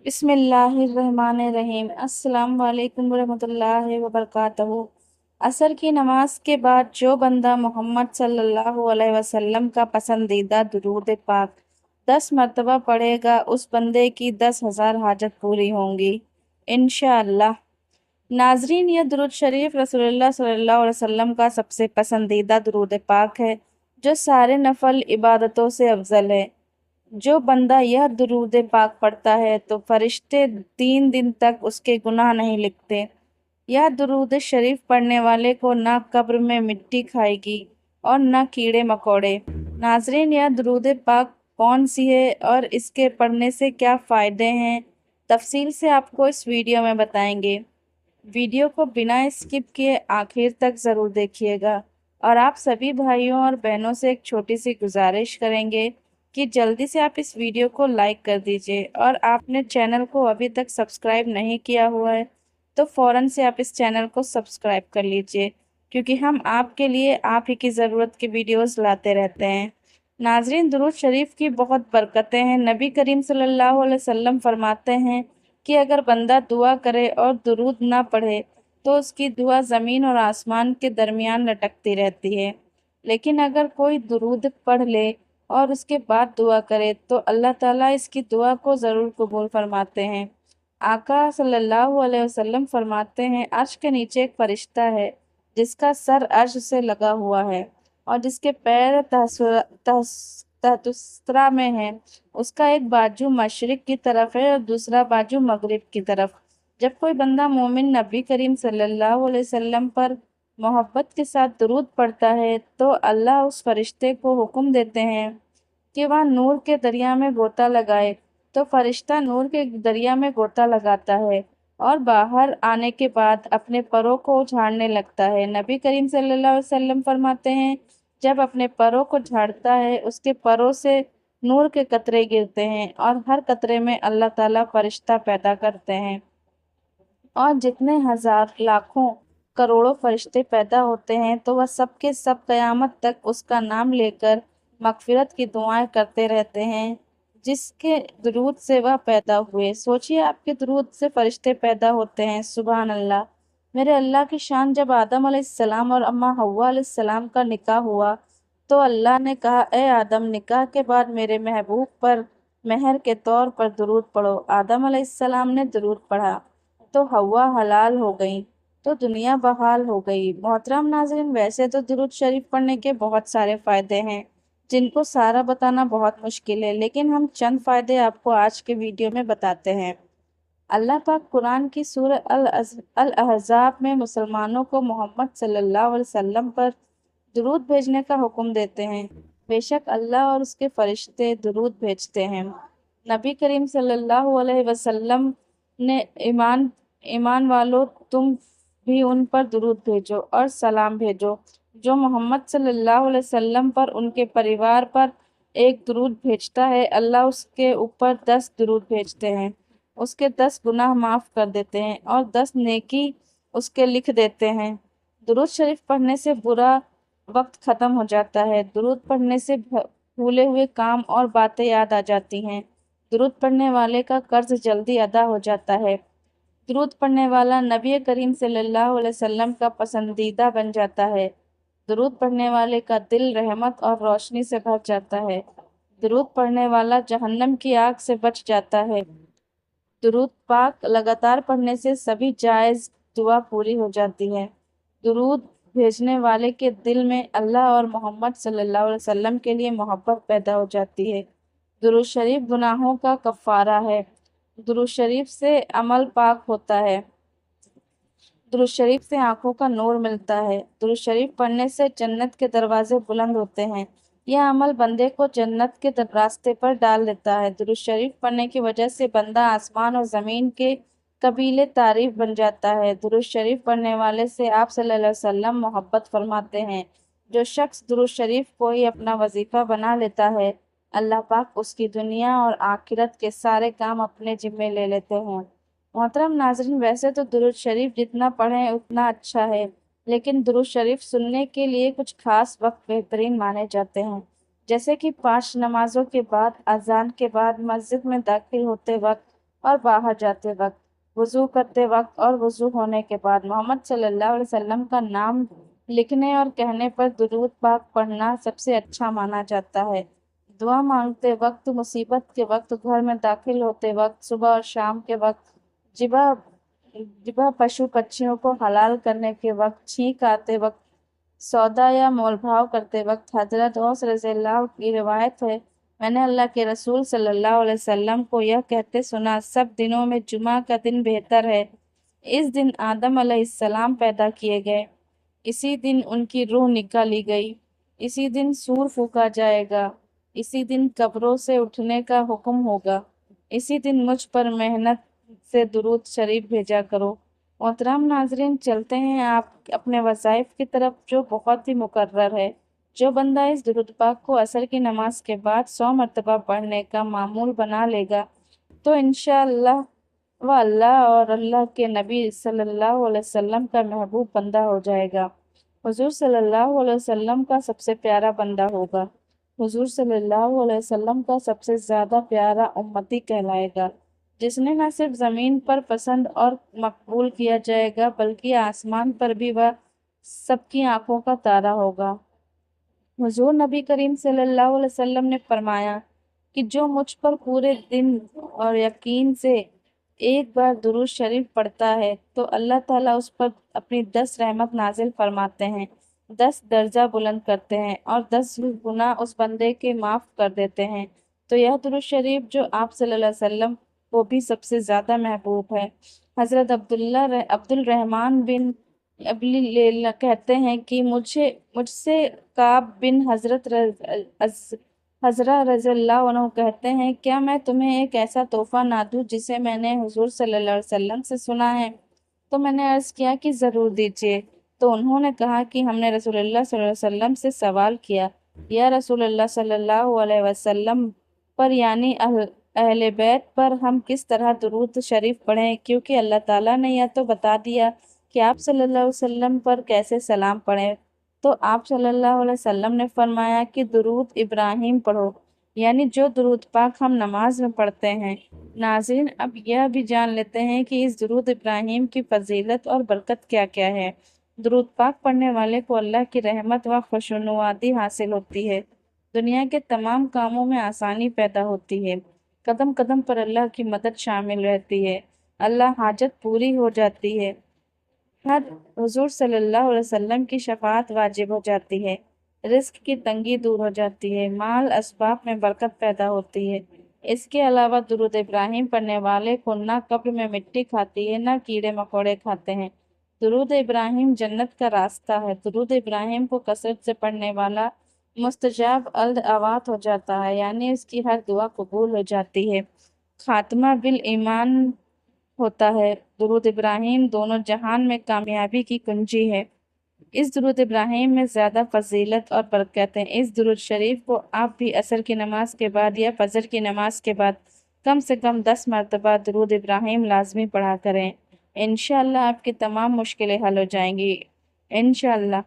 बिस्मिल्लाहिर्रहमानिर्रहीम। अस्सलाम वालेकुम रहमतुल्लाहि व बरकातहू। असर की नमाज के बाद जो बंदा मोहम्मद सल्लल्लाहु अलैहि वसल्लम का पसंदीदा दुरूद पाक 10 मरतबा पढ़ेगा, उस बंदे की 10,000 हाजत पूरी होंगी इंशाअल्लाह। नाजरीन, यह दुरूद शरीफ रसूलुल्लाह सल्लल्लाहु अलैहि वसल्लम का सबसे पसंदीदा दुरूद पाक है, जो सारे नफल इबादतों से अफजल है। जो बंदा यह दुरूद पाक पढ़ता है तो फरिश्ते 3 दिन तक उसके गुनाह नहीं लिखते। यह दुरूद शरीफ पढ़ने वाले को ना कब्र में मिट्टी खाएगी और ना कीड़े मकोड़े। नाजरीन, यह दुरूद पाक कौन सी है और इसके पढ़ने से क्या फ़ायदे हैं, तफसील से आपको इस वीडियो में बताएंगे। वीडियो को बिना स्किप किए आखिर तक ज़रूर देखिएगा। और आप सभी भाइयों और बहनों से एक छोटी सी गुजारिश करेंगे कि जल्दी से आप इस वीडियो को लाइक कर दीजिए, और आपने चैनल को अभी तक सब्सक्राइब नहीं किया हुआ है तो फ़ौरन से आप इस चैनल को सब्सक्राइब कर लीजिए, क्योंकि हम आपके लिए आप ही की ज़रूरत की वीडियोस लाते रहते हैं। नाजरीन, दुरूद शरीफ की बहुत बरकतें हैं। नबी करीम सल्लल्लाहु अलैहि वसल्लम फरमाते हैं कि अगर बंदा दुआ करे और दुरूद ना पढ़े तो उसकी दुआ ज़मीन और आसमान के दरमियान लटकती रहती है, लेकिन अगर कोई दुरूद पढ़ ले और उसके बाद दुआ करे तो अल्लाह ताला इसकी दुआ को ज़रूर कबूल फरमाते हैं। आका सल्लल्लाहु अलैहि वसल्लम फरमाते हैं, अर्श के नीचे एक फरिश्ता है जिसका सर अर्श से लगा हुआ है और जिसके पैर तहतुस्रा में हैं। उसका एक बाजू मशरिक की तरफ है और दूसरा बाजू मगरिब की तरफ। जब कोई बंदा मोमिन नबी करीम सल्लल्लाहु अलैहि वसल्लम पर मोहब्बत के साथ दुरूद पढ़ता है तो अल्लाह उस फरिश्ते को हुक्म देते हैं कि वह नूर के दरिया में गोता लगाए। तो फरिश्ता नूर के दरिया में गोता लगाता है और बाहर आने के बाद अपने परों को झाड़ने लगता है। नबी करीम सल्लल्लाहु अलैहि वसल्लम फरमाते हैं, जब अपने परों को झाड़ता है उसके परों से नूर के कतरे गिरते हैं और हर कतरे में अल्लाह ताला फरिश्ता पैदा करते हैं। और जितने हजार लाखों करोड़ों फरिश्ते पैदा होते हैं तो वह सब के सब कयामत तक उसका नाम लेकर मगफिरत की दुआएं करते रहते हैं, जिसके दुरूद से वह पैदा हुए। सोचिए, आपके दुरूद से फरिश्ते पैदा होते हैं। सुभान अल्लाह। मेरे अल्लाह की शान। जब आदम अलैहिस्सलाम और अम्मा हव्वा अलैहिस्सलाम का निकाह हुआ तो अल्लाह ने कहा, ए आदम, निकाह के बाद मेरे महबूब पर मेहर के तौर पर दुरूद पढ़ो। आदम अलैहिस्सलाम ने दुरूद पढ़ा तो हवा हलाल हो गई, तो दुनिया बहाल हो गई। मोहतरम नाज़रीन, वैसे तो दुरूद शरीफ पढ़ने के बहुत सारे फ़ायदे हैं जिनको सारा बताना बहुत मुश्किल है, लेकिन हम चंद फ़ायदे आपको आज के वीडियो में बताते हैं। अल्लाह पाक कुरान की सूरह अल अहज़ाब में मुसलमानों को मोहम्मद सल्लल्लाहु अलैहि वसल्लम पर दुरूद भेजने का हुक्म देते हैं। बेशक अल्लाह और उसके फरिश्ते दुरूद भेजते हैं। नबी करीम सल्लल्लाहु अलैहि वसल्लम ने ईमान ईमान वालों, तुम भी उन पर दुरूद भेजो और सलाम भेजो। जो मोहम्मद सल्लल्लाहु अलैहि वसल्लम पर, उनके परिवार पर एक दुरूद भेजता है, अल्लाह उसके ऊपर 10 दुरूद भेजते हैं। उसके 10 गुनाह माफ़ कर देते हैं और 10 नेकी उसके लिख देते हैं। दुरूद शरीफ पढ़ने से बुरा वक्त ख़त्म हो जाता है। दुरूद पढ़ने से भूले हुए काम और बातें याद आ जाती हैं। दुरूद पढ़ने वाले का कर्ज जल्दी अदा हो जाता है। दुरूद पढ़ने वाला नबी करीम सल्लल्लाहु अलैहि वसल्लम का पसंदीदा बन जाता है। दुरूद पढ़ने वाले का दिल रहमत और रोशनी से भर जाता है। दुरूद पढ़ने वाला जहन्नम की आग से बच जाता है। दुरूद पाक लगातार पढ़ने से सभी जायज़ दुआ पूरी हो जाती है। दुरूद भेजने वाले के दिल में अल्लाह और मोहम्मद सल्लल्लाहु अलैहि वसल्लम के लिए मोहब्बत पैदा हो जाती है। दुरूद शरीफ गुनाहों का कफ़ारा है। दुरूद शरीफ से अमल पाक होता है। दुरूद शरीफ से आंखों का नूर मिलता है। दुरूद शरीफ पढ़ने से जन्नत के दरवाजे बुलंद होते हैं। यह अमल बंदे को जन्नत के रास्ते पर डाल देता है। दुरूद शरीफ पढ़ने की वजह से बंदा आसमान और ज़मीन के कबीले तारीफ बन जाता है। दुरूद शरीफ पढ़ने वाले से आप सल्लल्लाहु अलैहि वसल्लम मोहब्बत फरमाते हैं। जो शख्स दुरूद शरीफ को ही अपना वजीफ़ा बना लेता है, अल्लाह पाक उसकी दुनिया और आखिरत के सारे काम अपने जिम्मे ले लेते हैं। मोहतरम नाज़रीन, वैसे तो दुरूद शरीफ जितना पढ़ें उतना अच्छा है, लेकिन दुरूद शरीफ सुनने के लिए कुछ खास वक्त बेहतरीन माने जाते हैं, जैसे कि 5 नमाजों के बाद, अजान के बाद, मस्जिद में दाखिल होते वक्त اور बाहर जाते वक्त, वुजू करते वक्त और वुजू होने के बाद मोहम्मद सल्लल्लाहु अलैहि वसल्लम का नाम लिखने और कहने पर दुरूद पाक पढ़ना सबसे अच्छा माना जाता है। दुआ मांगते वक्त, मुसीबत के वक्त, घर में दाखिल होते वक्त, सुबह और शाम के वक्त, जिबा जिबा पशु पक्षियों को हलाल करने के वक्त, छींक आते वक्त, सौदा या मोलभाव करते वक्त। हजरत गौस रज़ियल्लाहु की रिवायत है, मैंने अल्लाह के रसूल सल्लल्लाहु अलैहि वसल्लम को यह कहते सुना, सब दिनों में जुमा का दिन बेहतर है। इस दिन आदम अलैहिस्सलाम पैदा किए गए, इसी दिन उनकी रूह निकाली गई, इसी दिन सूर फूका जाएगा, इसी दिन कब्रों से उठने का हुक्म होगा, इसी दिन मुझ पर मेहनत से दुरूद शरीफ भेजा करो। मोहतरम नाजरीन, चलते हैं आप अपने वज़ाइफ की तरफ जो बहुत ही मुकर्रर है। जो बंदा इस दुरूद पाक को असर की नमाज के बाद 100 मरतबा पढ़ने का मामूल बना लेगा तो इंशाअल्लाह वह अल्लाह और अल्लाह के नबी सल्लल्लाहु अलैहि वसल्लम का महबूब बंदा हो जाएगा। हुजूर सल्लल्लाहु अलैहि वसल्लम का सबसे प्यारा बंदा होगा। हुजूर सल्लल्लाहु अलैहि वसल्लम का सबसे ज़्यादा प्यारा उम्मती कहलाएगा, जिसने न सिर्फ ज़मीन पर पसंद और मकबूल किया जाएगा बल्कि आसमान पर भी वह सबकी आंखों का तारा होगा। हुजूर नबी करीम सल्लल्लाहु अलैहि वसल्लम ने फरमाया कि जो मुझ पर पूरे दिन और यकीन से एक बार दुरूद शरीफ पढ़ता है तो अल्लाह ताला उस पर अपनी 10 रहमत नाजिल फरमाते हैं, 10 दर्जा बुलंद करते हैं और 10 गुनाह उस बंदे के माफ़ कर देते हैं। तो यह दुरूद शरीफ जो आप सल्लल्लाहु अलैहि वसल्लम को भी सबसे ज़्यादा महबूब है। हज़रत अब्दुल रहमान बिन अबली लेला कहते हैं कि मुझसे काब बिन हजरा रज़ियल्लाहु अन्हु कहते हैं, क्या मैं तुम्हें एक ऐसा तोहफा ना दूं जिसे मैंने हुजूर सल्लल्लाहु अलैहि वसल्लम से सुना है? तो मैंने अर्ज किया कि जरूर दीजिए। तो उन्होंने कहा कि हमने रसूलुल्लाह सल्लल्लाहु अलैहि वसल्लम से सवाल किया, या रसूलुल्लाह सल्लल्लाहु अलैहि वसल्लम पर यानी अहले बैत पर हम किस तरह दुरूद शरीफ पढ़ें, क्योंकि अल्लाह ताला ने यह तो बता दिया कि आप सल्लल्लाहु अलैहि वसल्लम पर कैसे सलाम पढ़ें। तो आप सल्लल्लाहु अलैहि वसल्लम ने फरमाया कि दुरूद इब्राहिम पढ़ो, यानी जो दुरूद पाक हम नमाज में पढ़ते हैं। नाज़रीन, अब यह भी जान लेते हैं कि इस दुरूद इब्राहिम की फजीलत और बरकत क्या क्या है। दुरूद पाक पढ़ने वाले को अल्लाह की रहमत व खुशनुमादी हासिल होती है, दुनिया के तमाम कामों में आसानी पैदा होती है, कदम कदम पर अल्लाह की मदद शामिल रहती है, अल्लाह हाजत पूरी हो जाती है, हर हुजूर सल्लल्लाहु अलैहि वसल्लम की शफाअत वाजिब हो जाती है, रिस्क की तंगी दूर हो जाती है, माल असबाब में बरकत पैदा होती है। इसके अलावा दुरूद इब्राहिम पढ़ने वाले को ना कब्र में मिट्टी खाती है ना कीड़े मकोड़े खाते हैं। दुरूद इब्राहिम जन्नत का रास्ता है। दुरूद इब्राहिम को कसरत से पढ़ने वाला मुस्तजाब अल आवात हो जाता है, यानी उसकी हर दुआ कबूल हो जाती है, खात्मा बिल ईमान होता है। दुरूद इब्राहिम दोनों जहान में कामयाबी की कुंजी है। इस दुरूद इब्राहिम में ज़्यादा फजीलत और बरकत है। इस दुरूद शरीफ को आप भी असर की नमाज के बाद या फजर की नमाज के बाद कम से कम 10 मरतबा दुरूद इब्राहिम लाजमी पढ़ा करें। इंशाअल्लाह आपकी तमाम मुश्किलें हल हो जाएंगी। इंशाअल्लाह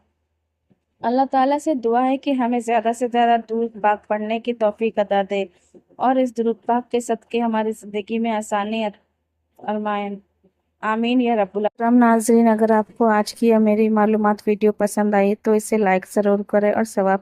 अल्लाह ताला से दुआ है कि हमें ज़्यादा से ज़्यादा दुरूद पाक पढ़ने की तौफीक अता दे और इस दुरूद पाक के सदक़े हमारी ज़िंदगी में आसानी फरमाएं। आमीन या रब्बुल अकरम। नाज़रीन, अगर आपको आज की या मेरी मालूमात वीडियो पसंद आई तो इसे लाइक ज़रूर करें और सवाब